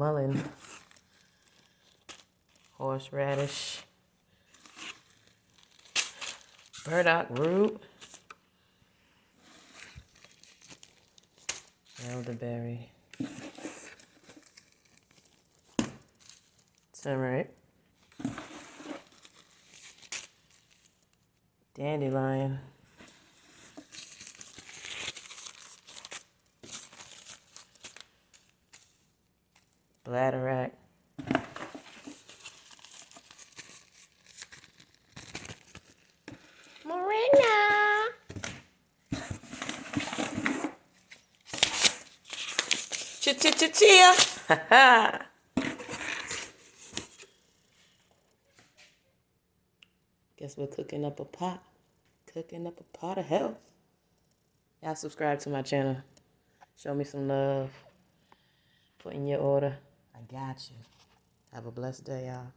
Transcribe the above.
mullein, horseradish, burdock root, elderberry, turmeric, dandelion, bladderwrack, moringa, chia. Guess we're cooking up a pot. Cooking up a pot of health. Y'all subscribe to my channel. Show me some love. Put in your order. I got you. Have a blessed day, y'all.